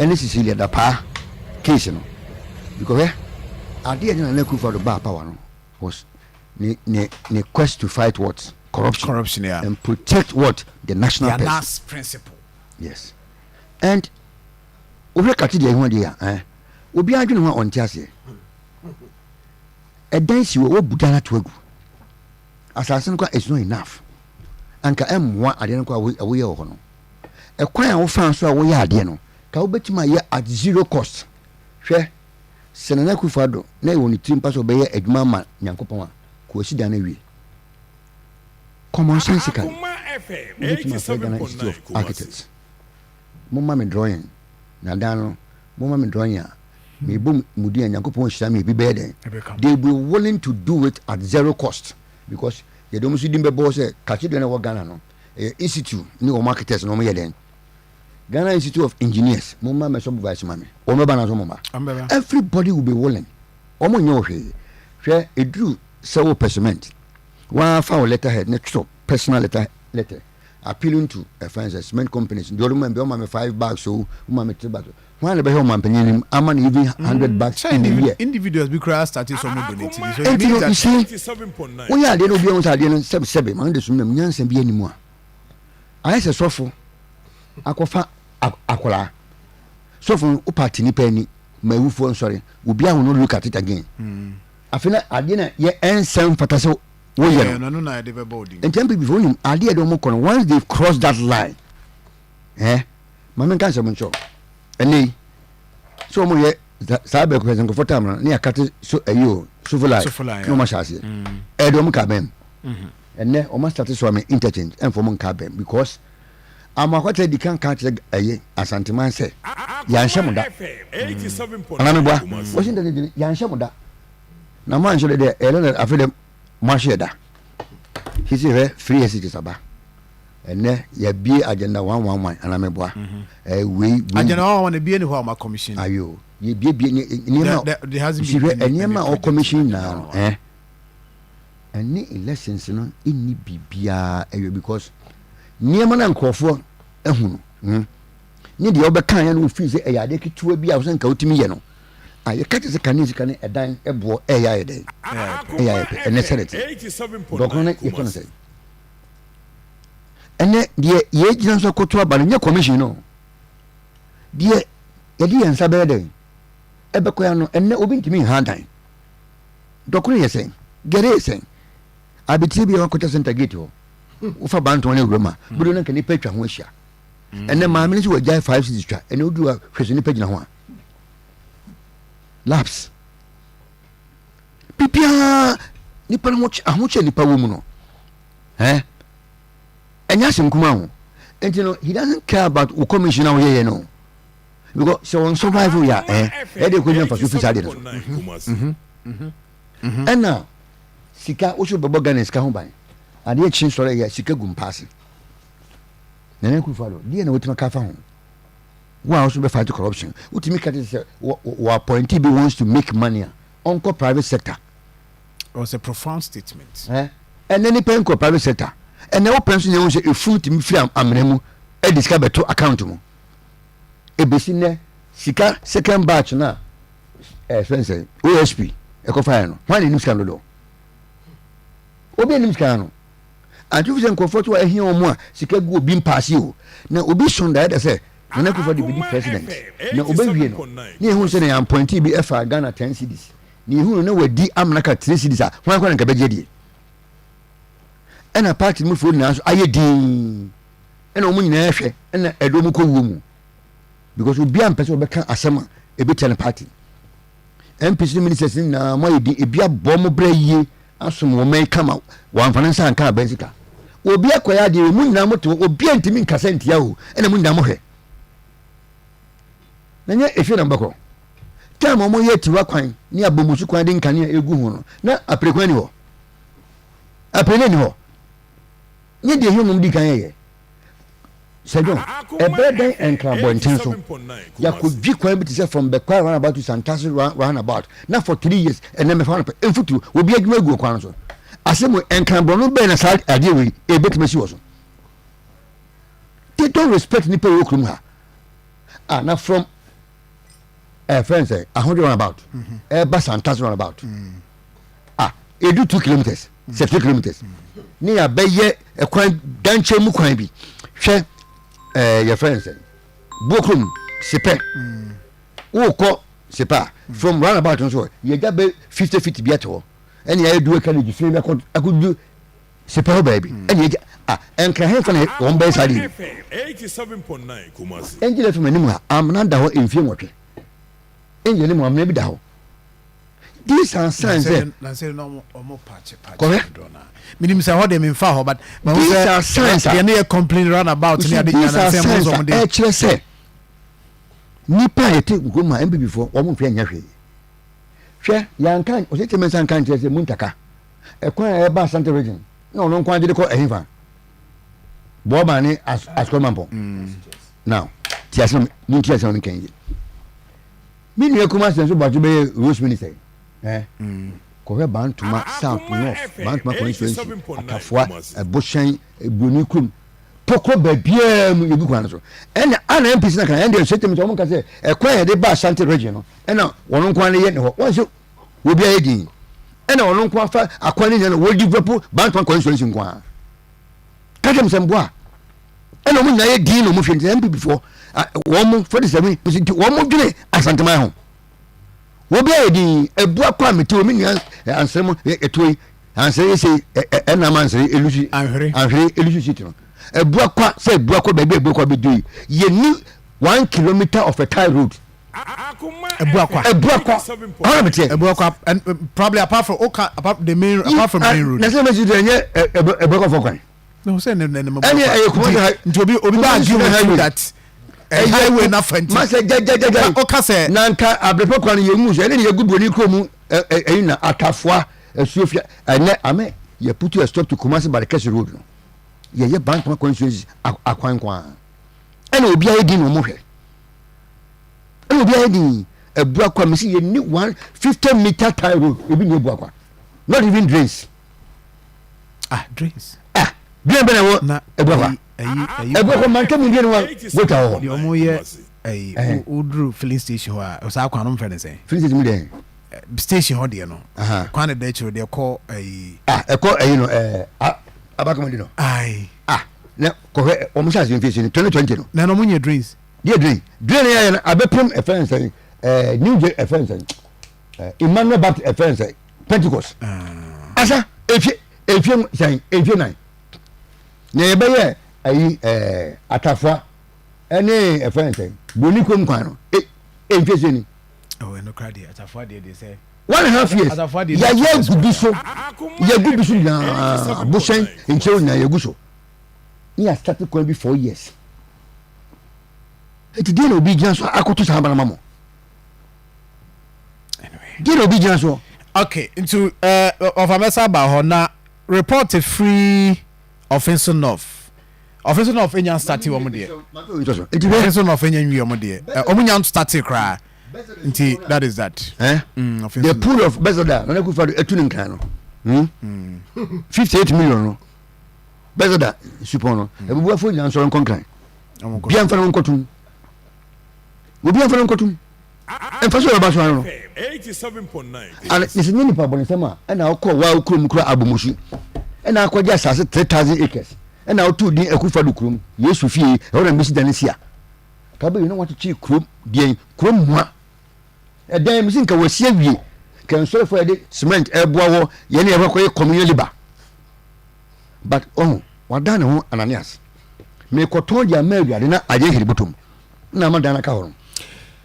any Cecilia Dapaa case, you know, because I didn't know for the bar power was the quest to fight what corruption, yeah, and protect what the national principle. Yes, and we cut it one day. We be arguing on Tiasie. A dance you will Budana to assassin is not enough. Anka M1 I didn't go away or no. A choir of France so away at Diano. Ka bet my year at zero cost. Share Senana Kufado, nay only 3 pass obey a mamma, Yankopoma, Kusidanawi. Common sensical. Institute of Architects. Mumma drawing. Nadano, Mumma drawing. Me boom Mudi and Yankopon Shami be better. They be willing to do it at zero cost because they don't see them boss Cathedral Ghana no. Institute no marketers no more then. Ghana Institute of Engineers, Mumma me supervise mama. Omebana mama. Everybody will be willing. Omo nyo hwe. Hwe e drew several percent. One foul letterhead next to personal letter appealing to a finance cement companies. The other man be on 5 bags so me 3 bags. One the home man penny I'm even 100 bucks in a year. Individuals be cry started some donating. So it means that 87.9. Oh yeah, they no be on side 77 man dey sum nyanse be anymore. I say sofo akofa akola. Sofo o party ni penny ma wufo sorry. Obi a no look at it again. Afina ade na ye ensem fataso wo ye no na dey be boarding. And temple before him ade dey mo kono once they cross that line. Mama kan say mo ncho. Eni so mo ye sabe ko pesen ko fotam na akate so ayo sufulai no ma shase edom ka bem enne o ma start so me interchange en for mo ka bem because amakwata di kan aye asanteman se ya nhye da ana me bua wo sin de ya nhye da na man so de ele afede mo hye da hisi re free exit aba enne ya bi agenda 111 ana me bua we agenda 111 bi ni ho ma commission ayo ye bi ni ma there hasn't been any ma o commission na any elections no inni bibia because niema na nkofo ehunu ni de obekan ya no fi se eyade ketua bi a wo sanka otimi ye no aye kate se kanisi kan edan ebo eya eden eya ene senate 87.9 dokone ye kono se ene de ye gina so koto aba no commission no de ye di ensa be den ebe ko ya no ene obi ntimi handan dokone ye sen gere sen abiti bi wakota center gate ho ufa bantu ne roma budo na kani petwa ho ahia ene maame ni so wajai 5 twa ene odu a hwese ni pagina ho a laps pipia ni pa mo ahoche ni pa wo mu no enya senkuma ho enti no he doesn't care about the commissioner we here no because so on survival ya e dey ko nfa so fi sade no ena sika wo so bebo Ghana sika ho ban ade chin sore ya sika gum pass nene ku falo die na wotima ka fa ho wo also be fight corruption wotimi ka say wo appointee be wants to make money on private sector. It was a profound statement and then pay ko private sector and now pension you say e fruit mi free amremu e disca beto account mu e besi ne sika second batch na expense OSP e ko fa no when ni sika no obi ni sika no antu fi comfort wa ehia omo a sika gu obi mpaase o na obi sonda da say na ko for the big president na obi wie no ni ehun se na appointee bi efa Ghana 10 cedis ni ehun na wadi amna ka 3 cedis a hwan kwa nka beje die ena party mu fo na so aye din ena omu nyina ehwe ena edo mu ko wo mu because obi am pese obeka asema e be tell party NPP ministers na mo yedi e bia bom bra yie asom wo mai kama wan fanansa anka bensika obi akoya de mu nyina moto obi antimi nkasa ntia o ena mu nyina mo hwe nanya efi na mbako tama mo yeti wakwan ni abomusu kwan de nkane egu hu no na aprekwan ni ho apele ni ho nye de hiyo mumdi kan ye sejon ebeden enkrabo ntenso ya kodwi kwan bi tse from bekwa run about to Santasi run about na for 3 years and then me found enfutu obi adwuma egu kwan so asemo enkrabo no be na sa ade we e betimasi wo so they don't respect ni pe okrum ha na from friends say 100 roundabout bus and tax roundabout it do 2 kilometers say 3 kilometers ni abeye ekwan danche mu kwan bi hwe your friends say bokum sepe wo ko sepa from roundabout so ye ga be 50 feet bi ato ene ya do kan ji free akudu sepa baby ene enka hen fa won be sadi 87.9 Kumasi enjile fuma nimu amna da ho enfie nwotwe enjile mu amna bi da ho these are signs na say no omo patch correct minim say how dem in fa ho but these are signs they no complain run about me ade na say mo so dey kire say nipa ete goma NPP before omo hwe nya hwe hwe yankan o se temensan kan kire say muntaka ekwan e ba Central region no no kwan de ko ehinfa Boba ni Akoma mpo. Now, tiasem ni tiasem ni kenye. Mi ni Akoma senso ba be Rose minister. Ko he bantuma south north, bantuma constituency. Akafua, Boshen, Bonikum. Poko ba bia mu yebu kwan so. Ena ana MPC na kan ende setem to mo ka se e kwa ye de ba Ashanti region no. Ena wono kwan ye ne ho. Won so wo bia ye din. Ena wono kwan fa akwani ne wo develop bantuma constituency nkwan. Kajem semboa eno mu nyaye din no mu hwe NPP before wo mu 47% wo mu dwene asantema ho wo bia edin ebua kwa meti o minu ansem etoi ansere se ena mansere elusi anhre elusi city no ebua kwa se ebua kwa bebe ebua kwa bedui ye ni 1 kilometer of a tie road ebua kwa ona meti ebua kwa and probably apart from the main road na se meti denye ebua kwa fokwan no say no any nti obi ba argue that highway na fanti ma say jajajaja o ka say nanka abrepo kwan ye mu so ene ye gubroni kromu na atafua asuofia ene ame ye put you a stop to Kumasi by the Keshi road no ye bank ma constituency akwankwa ene obi aye din no mo hwe ene obi aye din ebua kwa me see ye ni 150 meter tie road ebi ni ebua kwa not even drains drains bien bene wo ebua kwa manke mu bien wo gota ho the omo ye udru filling station ho o sa kwa no mfere say filling station mu den station ho de no kwa na de chiro de call no abakomodi no na ko omo sha sin fisi 2020 no na no munye drains drain ya na abepem offense new day offense Emmanuel Baptist offense Pentecost asa efie sai efie nine na ye beye ayi atafua ene offense bonikom kwan no efie seni no crowd atafua de say 1.5 years ya gubiso na Boshen enchew na ya guso ni ya start kwan bi 4 years eti dey no bi gian so akoto sa bana mamo dey no bi gian so okay into of amesa ba ho na report a free offensive of enya start wo mo de offensive of enya nwi mo de omunya start kra nti that is that the pool of Bezoda na ku fa etunu nkan no 58 million no Bezoda support no ebubu afo nya nso nkonkan bia mfa no nkotum obi afo no nkotum emfa so ba so no 87.9 and is ni pa bonisema na akọ wa okurum kura abomusu na akọja asase 3000 acres na otu din akufa do kurum yesu fie e wona mesi danisia ka be no want chi kurum din kurum mua dan mesi nka wasia wie kan so for de cement eboa wo ye ne ebekọ communal labor but wadane ho Ananias me koton dia mawiade na aje hiribotom na madana ka ho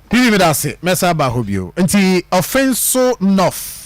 Pivi me da se mesa ba hobio nti offenso north